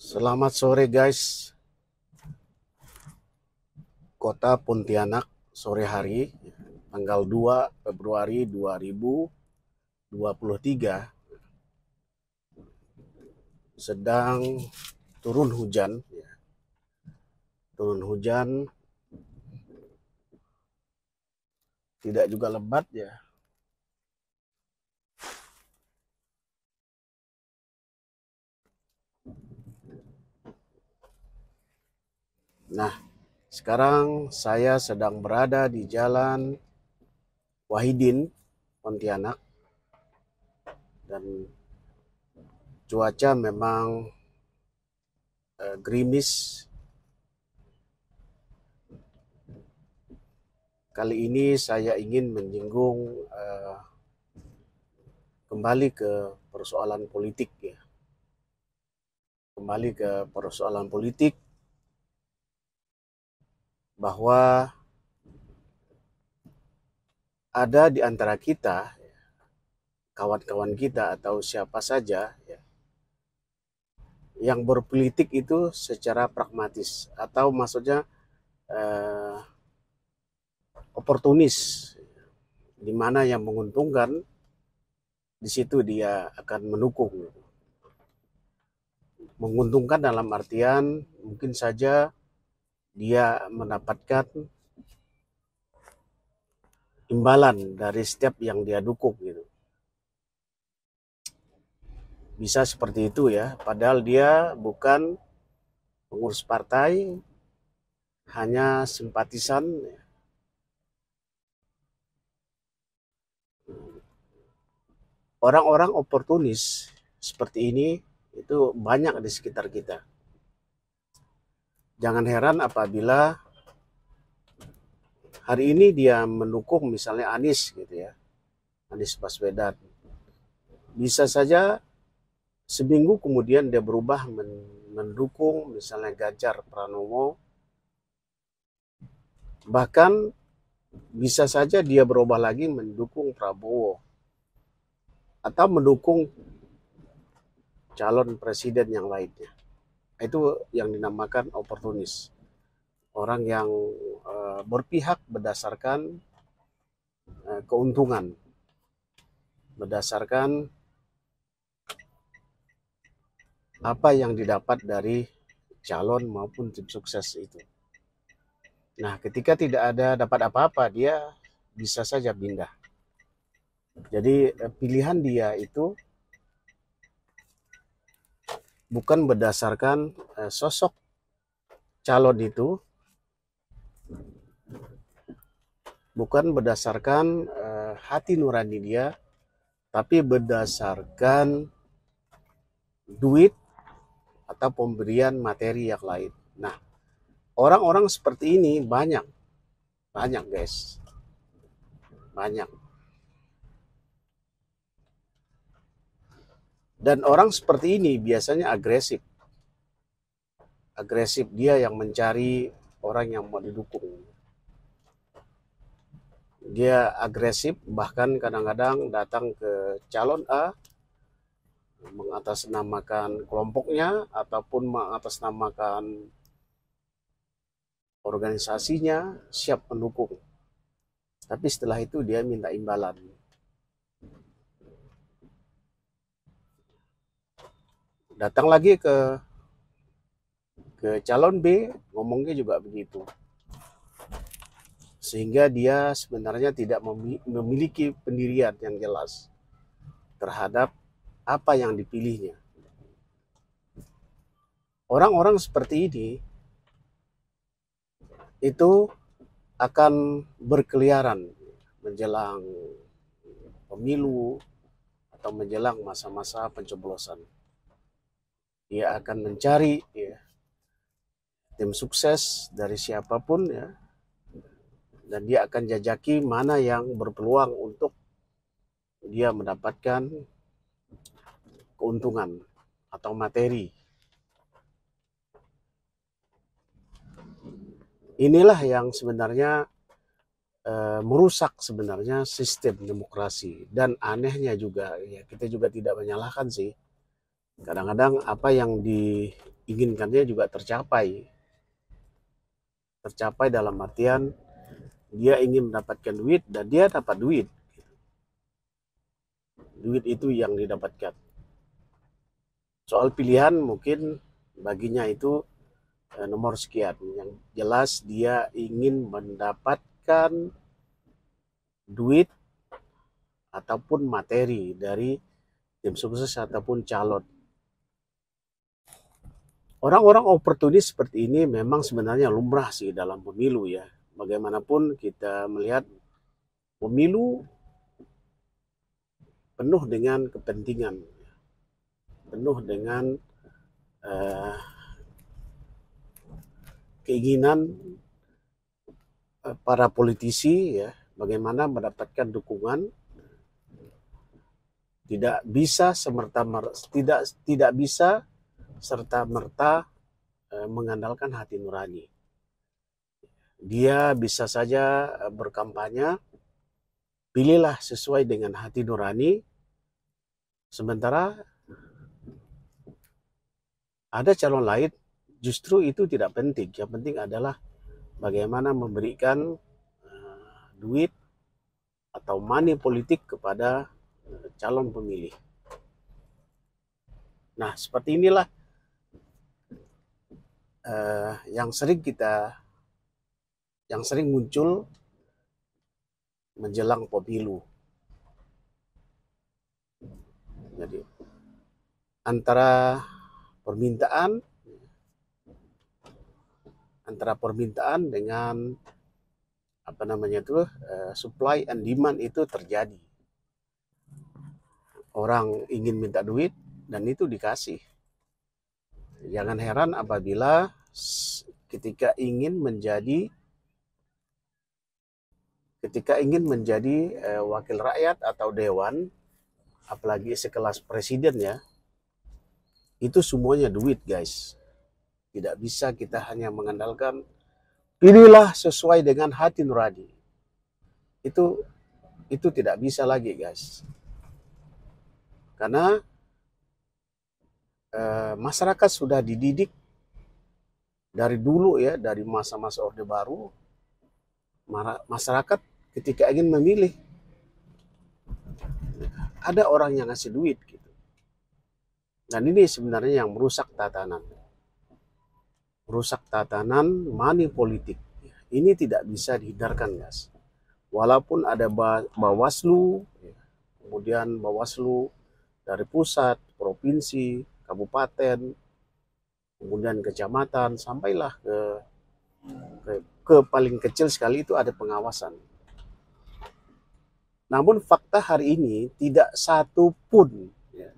Selamat sore guys, Kota Pontianak sore hari tanggal 2 Februari 2023 sedang turun hujan, tidak juga lebat ya. Nah, sekarang saya sedang berada di Jalan Wahidin, Pontianak, dan cuaca memang gerimis. Kali ini saya ingin menyinggung kembali ke persoalan politik ya. Kembali ke persoalan politik bahwa ada di antara kita, kawan-kawan kita atau siapa saja ya, yang berpolitik itu secara pragmatis atau maksudnya oportunis, di mana yang menguntungkan di situ dia akan mendukung. Menguntungkan dalam artian mungkin saja dia mendapatkan imbalan dari setiap yang dia dukung gitu. Bisa seperti itu ya, padahal dia bukan pengurus partai, hanya simpatisan. Orang-orang oportunis seperti ini itu banyak di sekitar kita. Jangan heran apabila hari ini dia mendukung misalnya Anies gitu ya, Anies Baswedan. Bisa saja seminggu kemudian dia berubah mendukung misalnya Ganjar Pranowo. Bahkan bisa saja dia berubah lagi mendukung Prabowo atau mendukung calon presiden yang lainnya. Itu yang dinamakan oportunis. Orang yang berpihak berdasarkan keuntungan, berdasarkan apa yang didapat dari calon maupun tim sukses itu. Nah, ketika tidak ada dapat apa-apa, dia bisa saja pindah. Jadi pilihan dia itu bukan berdasarkan sosok calon itu, bukan berdasarkan hati nurani dia, tapi berdasarkan duit atau pemberian materi yang lain. Nah, orang-orang seperti ini banyak guys, banyak. Dan orang seperti ini biasanya agresif. Agresif, dia yang mencari orang yang mau didukung. Dia agresif, bahkan kadang-kadang datang ke calon A, mengatasnamakan kelompoknya ataupun mengatasnamakan organisasinya, siap mendukung. Tapi setelah itu dia minta imbalan. Datang lagi ke calon B, ngomongnya juga begitu. Sehingga dia sebenarnya tidak memiliki pendirian yang jelas terhadap apa yang dipilihnya. Orang-orang seperti ini itu akan berkeliaran menjelang pemilu atau menjelang masa-masa pencoblosan. Dia akan mencari ya, tim sukses dari siapapun ya, dan dia akan jajaki mana yang berpeluang untuk dia mendapatkan keuntungan atau materi. Inilah yang sebenarnya merusak sebenarnya sistem demokrasi. Dan anehnya juga ya, kita juga tidak menyalahkan sih. Kadang-kadang apa yang inginkannya juga tercapai. Tercapai dalam artian dia ingin mendapatkan duit dan dia dapat duit. Duit itu yang didapatkan. Soal pilihan mungkin baginya itu nomor sekian. Yang jelas dia ingin mendapatkan duit ataupun materi dari tim sukses ataupun calon. Orang-orang oportunis seperti ini memang sebenarnya lumrah sih dalam pemilu ya. Bagaimanapun kita melihat pemilu penuh dengan kepentingan, penuh dengan keinginan para politisi ya, bagaimana mendapatkan dukungan. Tidak bisa tidak bisa serta merta mengandalkan hati nurani. Dia bisa saja berkampanye, pilihlah sesuai dengan hati nurani, sementara ada calon lain justru itu tidak penting. Yang penting adalah bagaimana memberikan duit atau money politik kepada calon pemilih. Nah, seperti inilah yang sering muncul menjelang pemilu. Jadi antara permintaan dengan supply and demand itu terjadi. Orang ingin minta duit dan itu dikasih. Jangan heran apabila ketika ingin menjadi wakil rakyat atau dewan, apalagi sekelas presiden ya, itu semuanya duit guys. Tidak bisa kita hanya mengandalkan pilihlah sesuai dengan hati nurani. Itu tidak bisa lagi guys. Karena masyarakat sudah dididik dari dulu ya, dari masa-masa Orde Baru, masyarakat ketika ingin memilih ada orang yang ngasih duit gitu. Dan ini sebenarnya yang merusak tatanan money politik. Ini tidak bisa dihindarkan guys. Walaupun ada Bawaslu, kemudian Bawaslu dari pusat, provinsi, kabupaten, kemudian kecamatan, sampailah ke paling kecil sekali itu ada pengawasan. Namun fakta hari ini tidak satu pun ya,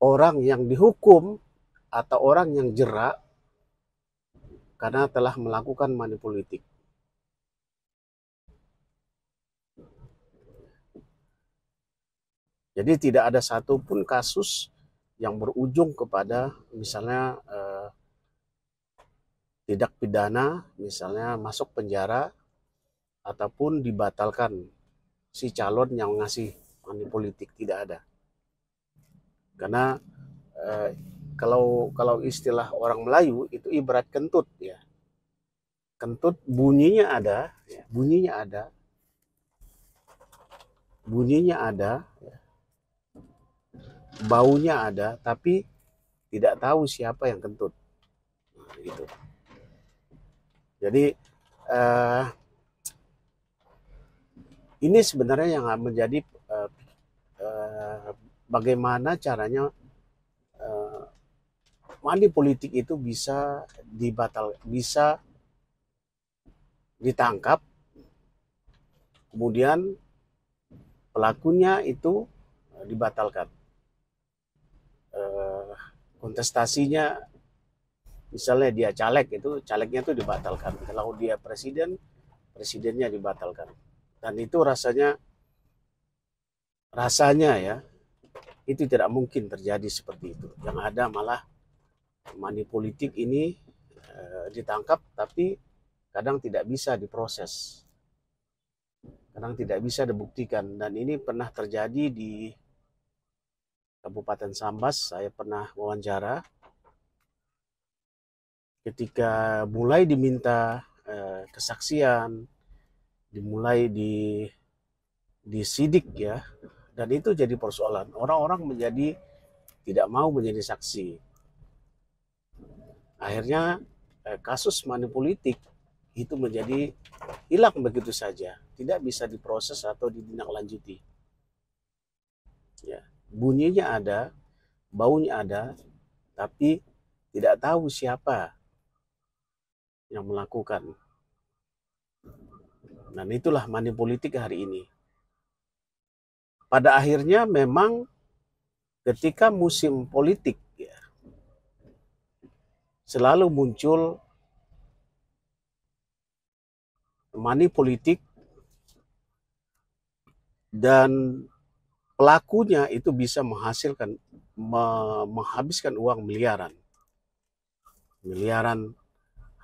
orang yang dihukum atau orang yang jera karena telah melakukan money politik. Jadi tidak ada satupun kasus yang berujung kepada misalnya tindak pidana, misalnya masuk penjara ataupun dibatalkan si calon yang ngasih money politik, tidak ada. Karena kalau istilah orang Melayu itu ibarat kentut ya. Kentut bunyinya ada, ya, bunyinya ada, ya, baunya ada, tapi tidak tahu siapa yang kentut. Nah, gitu. Jadi ini sebenarnya yang menjadi bagaimana caranya money politik itu bisa ditangkap, kemudian pelakunya itu dibatalkan. Kontestasinya, misalnya dia caleg, itu calegnya itu dibatalkan. Kalau dia presiden, presidennya dibatalkan. Dan itu rasanya ya, itu tidak mungkin terjadi seperti itu. Yang ada malah money politik ini ditangkap, tapi kadang tidak bisa diproses. Kadang tidak bisa dibuktikan. Dan ini pernah terjadi di Kabupaten Sambas. Saya pernah wawancara. ketika mulai diminta kesaksian, dimulai disidik ya, dan itu jadi persoalan. Orang-orang menjadi tidak mau menjadi saksi. Akhirnya kasus manipolitik itu menjadi hilang begitu saja, tidak bisa diproses atau ditindaklanjuti. Ya, bunyinya ada, baunya ada, tapi tidak tahu siapa yang melakukan. Dan itulah manipolitik hari ini. Pada akhirnya memang ketika musim politik ya, selalu muncul money politik, dan pelakunya itu bisa menghabiskan uang miliaran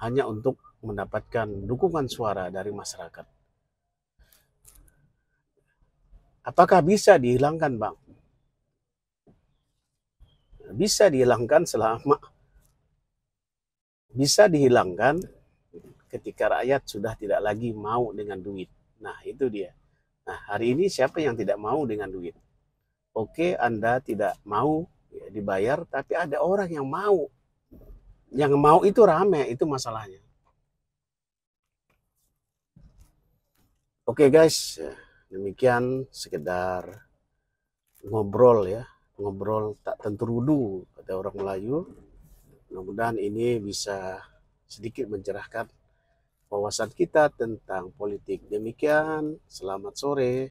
hanya untuk mendapatkan dukungan suara dari masyarakat. Apakah bisa dihilangkan, Bang? Bisa dihilangkan ketika rakyat sudah tidak lagi mau dengan duit. Nah, itu dia. Nah, hari ini siapa yang tidak mau dengan duit? Oke, Anda tidak mau ya, dibayar, tapi ada orang yang mau. Yang mau itu rame, itu masalahnya. Oke guys, demikian sekedar ngobrol ya. Ngobrol tak tentu rudu, kata orang Melayu. Mudah-mudahan ini bisa sedikit mencerahkan wawasan kita tentang politik. Demikian, selamat sore.